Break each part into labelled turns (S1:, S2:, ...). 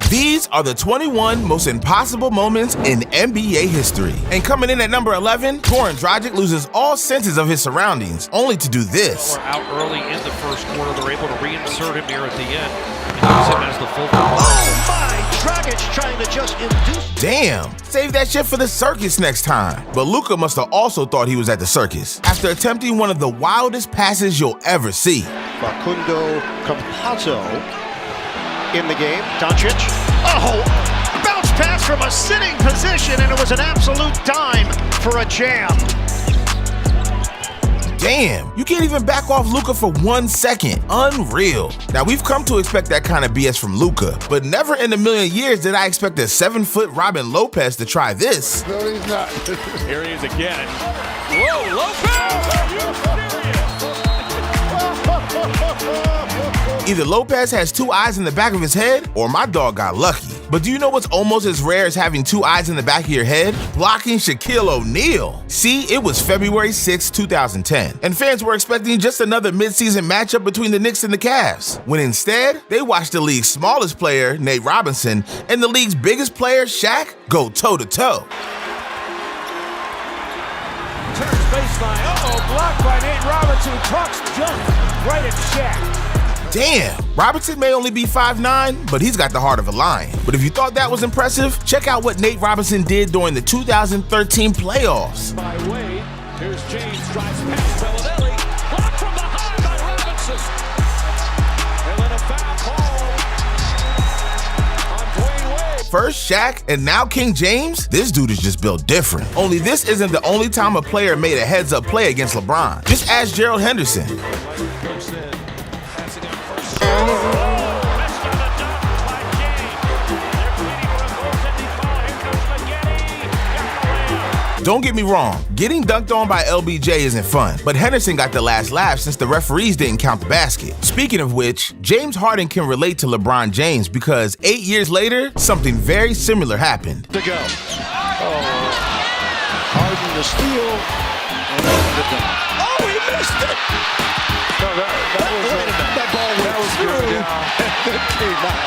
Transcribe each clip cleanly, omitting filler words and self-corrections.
S1: These are the 21 most impossible moments in NBA history. And coming in at number 11, Goran Dragic loses all senses of his surroundings, only to do this.
S2: Out early in the first quarter, they're able to reinsert him here at the end and use him as the full.
S3: Oh my! Dragic trying to just induce.
S1: Damn, save that shit for the circus next time. But Luka must have also thought he was at the circus after attempting one of the wildest passes you'll ever see.
S3: Facundo Campazzo in the game. Doncic. Oh, bounce pass from a sitting position, and it was an absolute dime for a jam.
S1: Damn, you can't even back off Luka for 1 second. Unreal. Now, we've come to expect that kind of BS from Luka, but never in a million years did I expect a 7-foot Robin Lopez to try this.
S4: No, he's not.
S2: Here he is again. Whoa, Lopez! Are you serious?
S1: Either Lopez has 2 eyes in the back of his head, or my dog got lucky. But do you know what's almost as rare as having 2 eyes in the back of your head? Blocking Shaquille O'Neal. See, it was February 6, 2010, and fans were expecting just another midseason matchup between the Knicks and the Cavs, when instead, they watched the league's smallest player, Nate Robinson, and the league's biggest player, Shaq, go toe-to-toe.
S5: Turns baseline, blocked by Nate Robinson, who talks junk right at Shaq.
S1: Damn, Robinson may only be 5'9", but he's got the heart of a lion. But if you thought that was impressive, check out what Nate Robinson did during the 2013 playoffs.
S5: By Wade, here's James, drives past Bellinelli, blocked from behind by Robinson. And then a foul call on Dwayne Wade.
S1: First Shaq, and now King James? This dude is just built different. Only this isn't the only time a player made a heads-up play against LeBron. Just ask Gerald Henderson. Don't get me wrong, getting dunked on by LBJ isn't fun, but Henderson got the last laugh since the referees didn't count the basket. Speaking of which, James Harden can relate to LeBron James because 8 years later, something very similar happened.
S3: To go. Harden to steal. And the dunk. Oh, he missed it!
S4: No, that ball went through and it came out.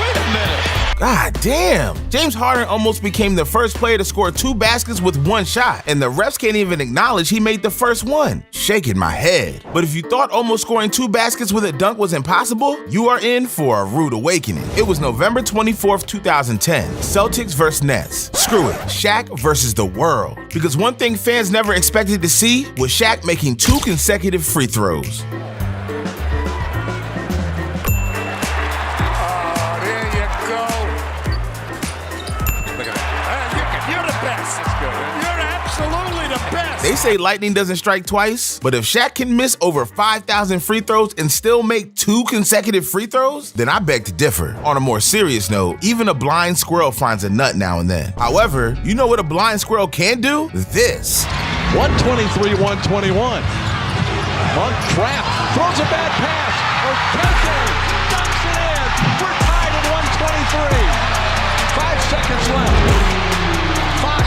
S4: Wait a minute.
S1: God damn! James Harden almost became the first player to score 2 baskets with 1 shot, and the refs can't even acknowledge he made the first one. Shaking my head. But if you thought almost scoring 2 baskets with a dunk was impossible, you are in for a rude awakening. It was November 24th, 2010. Celtics versus Nets. Screw it. Shaq versus the world. Because one thing fans never expected to see was Shaq making 2 consecutive free throws. They say lightning doesn't strike twice, but if Shaq can miss over 5,000 free throws and still make 2 consecutive free throws, then I beg to differ. On a more serious note, even a blind squirrel finds a nut now and then. However, you know what a blind squirrel can do? This.
S6: 123-121. Monk trapped, throws a bad pass. Okeke dunks it in. We're tied at 123. 5 seconds left. Fox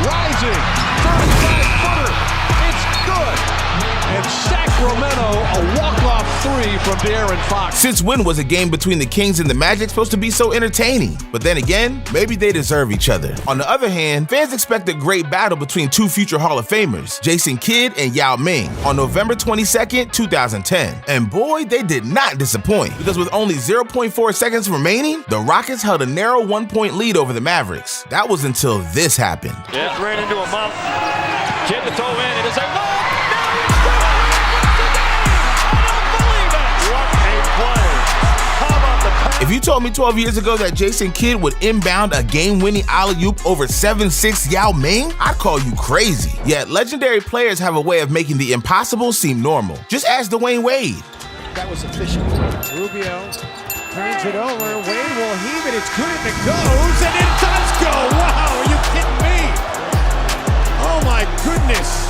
S6: rising. 35-footer. It's good. And Sacramento, a walk-off 3 from De'Aaron Fox.
S1: Since when was a game between the Kings and the Magic supposed to be so entertaining? But then again, maybe they deserve each other. On the other hand, fans expect a great battle between 2 future Hall of Famers, Jason Kidd and Yao Ming, on November 22nd, 2010. And boy, they did not disappoint, because with only 0.4 seconds remaining, the Rockets held a narrow 1-point lead over the Mavericks. That was until this happened.
S5: Yeah, ran into a mount. Kidd to throw in. It is a goal.
S1: If you told me 12 years ago that Jason Kidd would inbound a game-winning alley-oop over 7'6" Yao Ming, I'd call you crazy. Yet legendary players have a way of making the impossible seem normal. Just ask Dwayne Wade.
S5: That was efficient. Rubio turns it over. Wade will heave it. It's good and it goes, and it does go. Wow, are you kidding me? Oh my goodness.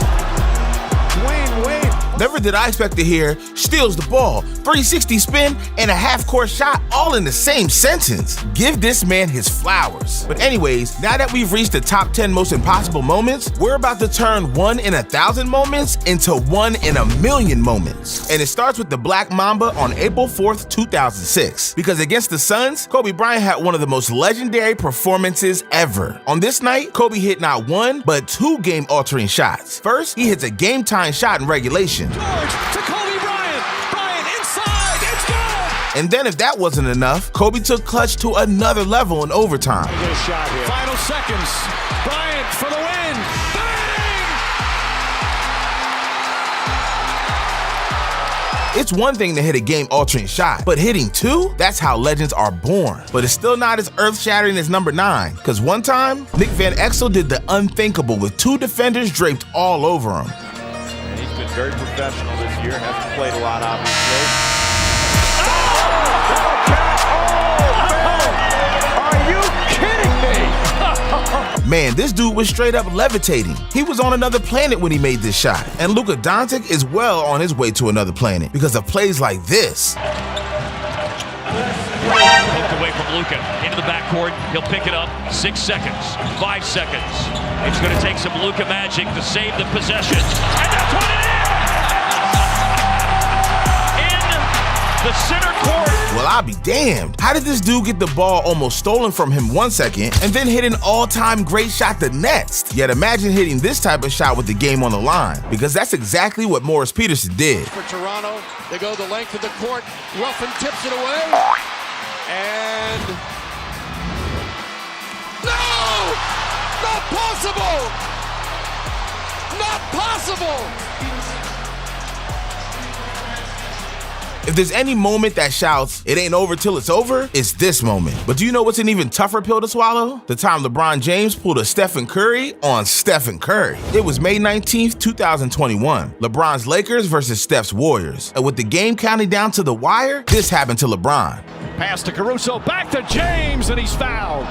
S5: Dwayne Wade.
S1: Never did I expect to hear steals the ball, 360 spin, and a half-court shot all in the same sentence. Give this man his flowers. But anyways, now that we've reached the top 10 most impossible moments, we're about to turn 1 in 1,000 moments into 1 in a million moments. And it starts with the Black Mamba on April 4th, 2006. Because against the Suns, Kobe Bryant had one of the most legendary performances ever. On this night, Kobe hit not one, but 2 game-altering shots. First, he hits a game-tying shot in regulation.
S6: George to Kobe Bryant. Bryant inside. It's good.
S1: And then if that wasn't enough, Kobe took clutch to another level in overtime.
S3: Get a shot here.
S6: Final seconds. Bryant for the win. Bang!
S1: It's one thing to hit a game-altering shot, but hitting 2? That's how legends are born. But it's still not as earth-shattering as number 9, because one time, Nick Van Exel did the unthinkable with 2 defenders draped all over him.
S4: And he's been very professional this year. Hasn't played a lot, obviously.
S6: Are you kidding me?
S1: Man, this dude was straight up levitating. He was on another planet when he made this shot. And Luka Doncic is well on his way to another planet because of plays like this.
S2: Poked away from Luka into the backcourt. He'll pick it up. 6 seconds, 5 seconds. It's going to take some Luka magic to save the possession. And that's what it is! In the center court.
S1: Well, I'll be damned. How did this dude get the ball almost stolen from him 1 second and then hit an all-time great shot the next? Yet imagine hitting this type of shot with the game on the line, because that's exactly what Morris Peterson did.
S6: For Toronto, they go the length of the court. Ruffin tips it away. And no! Not possible! Not possible!
S1: If there's any moment that shouts, it ain't over till it's over, it's this moment. But do you know what's an even tougher pill to swallow? The time LeBron James pulled a Stephen Curry on Stephen Curry. It was May 19th, 2021. LeBron's Lakers versus Steph's Warriors. And with the game counting down to the wire, this happened to LeBron.
S6: Pass to Caruso, back to James, and he's fouled.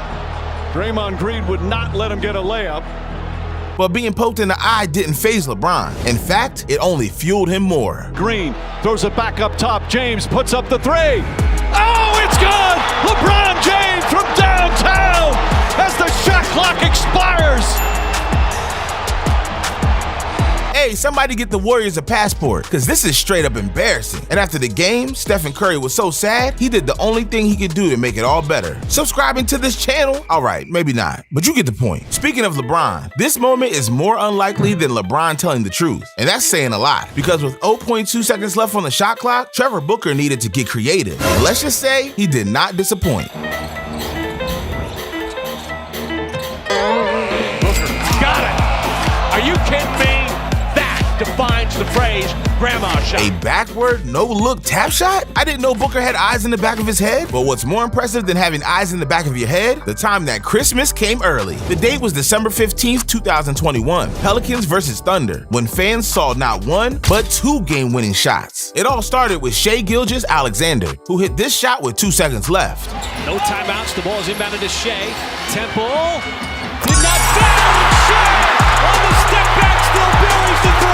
S6: Draymond Green would not let him get a layup.
S1: But being poked in the eye didn't faze LeBron. In fact, it only fueled him more.
S6: Green throws it back up top. James puts up the 3. Oh, it's good! LeBron James from downtown as the shot clock expires.
S1: Hey, somebody get the Warriors a passport, because this is straight up embarrassing. And after the game, Stephen Curry was so sad, he did the only thing he could do to make it all better. Subscribing to this channel? All right, maybe not, but you get the point. Speaking of LeBron, this moment is more unlikely than LeBron telling the truth. And that's saying a lot, because with 0.2 seconds left on the shot clock, Trevor Booker needed to get creative. And let's just say, he did not disappoint.
S6: Got it! Are you kidding me? Defines the phrase grandma shot.
S1: A backward, no-look tap shot? I didn't know Booker had eyes in the back of his head. But what's more impressive than having eyes in the back of your head? The time that Christmas came early. The date was December 15th, 2021. Pelicans versus Thunder, when fans saw not 1, but 2 game-winning shots. It all started with Shai Gilgeous-Alexander, who hit this shot with 2 seconds left.
S5: No timeouts. The ball is inbounded to Shai. Temple did not foul. Shai on the step back still buries the 3.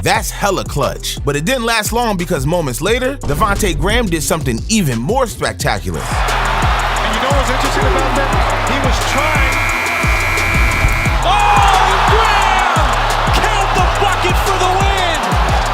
S1: That's hella clutch. But it didn't last long, because moments later, Devontae Graham did something even more spectacular.
S3: And you know what's interesting about that? He was trying.
S5: Oh, Graham! Count the bucket for the win!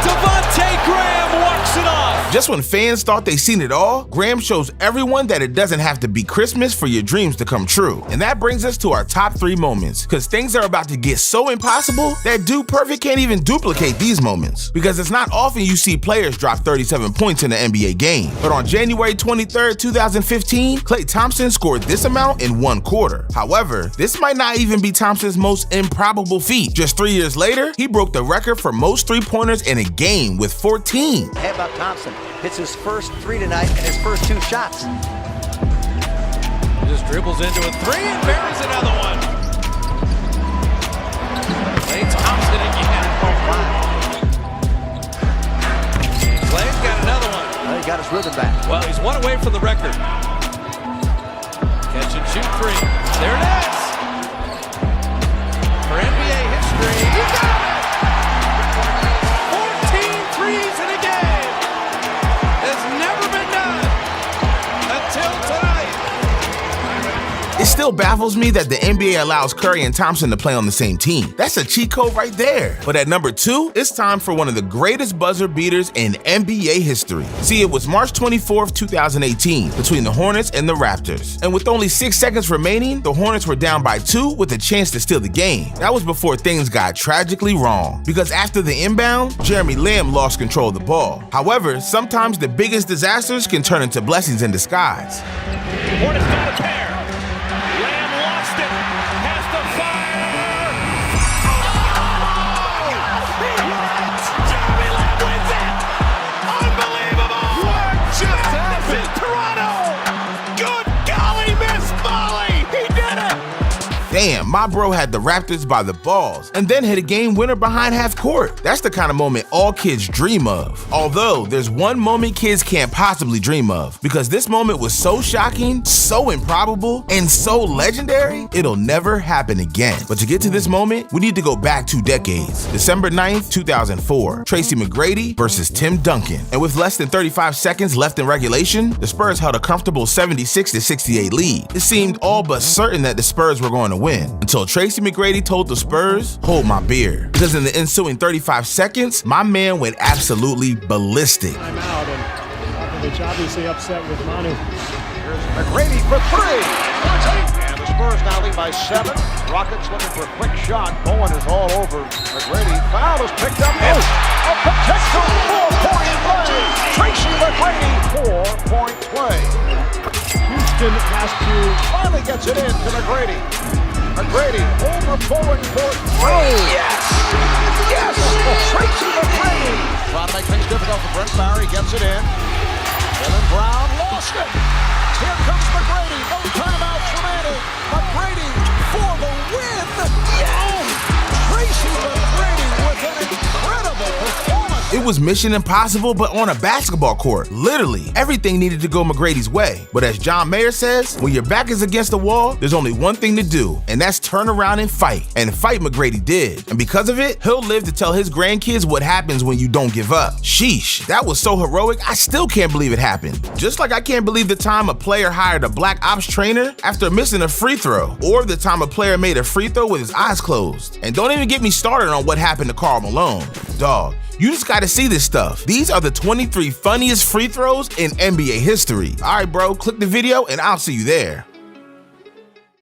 S5: Devontae Graham walks it off.
S1: Just when fans thought they seen it all, Graham shows everyone that it doesn't have to be Christmas for your dreams to come true. And that brings us to our top 3 moments, because things are about to get so impossible that Dude Perfect can't even duplicate these moments. Because it's not often you see players drop 37 points in an NBA game. But on January 23rd, 2015, Klay Thompson scored this amount in 1 quarter. However, this might not even be Thompson's most improbable feat. Just 3 years later, he broke the record for most 3-pointers in a game with 14.
S7: How about Thompson? Hits his first 3 tonight and his first 2 shots.
S5: Just dribbles into a 3 and buries another one. Klay Thompson again. Klay's got another one.
S7: Well, he got his rhythm back.
S5: Well, he's 1 away from the record. Catch and shoot 3. There it is. For NBA history, he got it!
S6: threes in a game has never been done until tonight.
S1: It still baffles me that the NBA allows Curry and Thompson to play on the same team. That's a cheat code right there. But at number 2, it's time for one of the greatest buzzer beaters in NBA history. See, it was March 24th, 2018, between the Hornets and the Raptors. And with only 6 seconds remaining, the Hornets were down by 2 with a chance to steal the game. That was before things got tragically wrong, because after the inbound, Jeremy Lamb lost control of the ball. However, sometimes the biggest disasters can turn into blessings in disguise.
S2: Hornets got a pair. Lamb lost it. Has to fire. Jeremy Lamb wins it. Unbelievable. What just happened? Toronto. Good golly, Miss Molly. He did it.
S1: Damn, my bro had the Raptors by the balls and then hit a game winner behind half court. That's the kind of moment all kids dream of. Although, there's one moment kids can't possibly dream of, because this moment was so shocking, so improbable, and so legendary, it'll never happen again. But to get to this moment, we need to go back 2 decades. December 9th, 2004, Tracy McGrady versus Tim Duncan. And with less than 35 seconds left in regulation, the Spurs held a comfortable 76-68 lead. It seemed all but certain that the Spurs were going to win, until Tracy McGrady told the Spurs, "Hold my beer." Because in the ensuing 35 seconds, my man went absolutely ballistic.
S8: I'm out, and Popovich obviously upset with Manu.
S3: Here's McGrady for 3. And the Spurs now lead by 7. Rockets looking for a quick shot. Bowen is all over McGrady. Foul is picked up. Oh, a potential 4-point play. Tracy McGrady, 4-point play.
S8: Houston has to
S3: Finally gets it in to McGrady. McGrady over Bowen for 3. Yes! Yes! Tracy McGrady. Trying to make things difficult for Brent Barry. Gets it in. Jaylen Brown lost it. Here comes McGrady. No timeouts remaining. McGrady for the win. Yes! Tracy McGrady with an incredible performance.
S1: It was mission impossible, but on a basketball court. Literally, everything needed to go McGrady's way. But as John Mayer says, when your back is against the wall, there's only one thing to do, and that's turn around and fight. And fight McGrady did. And because of it, he'll live to tell his grandkids what happens when you don't give up. Sheesh, that was so heroic, I still can't believe it happened. Just like I can't believe the time a player hired a black ops trainer after missing a free throw, or the time a player made a free throw with his eyes closed. And don't even get me started on what happened to Karl Malone. Dog, you just gotta see this stuff. These are the 23 funniest free throws in NBA history. All right, bro, click the video and I'll see you there.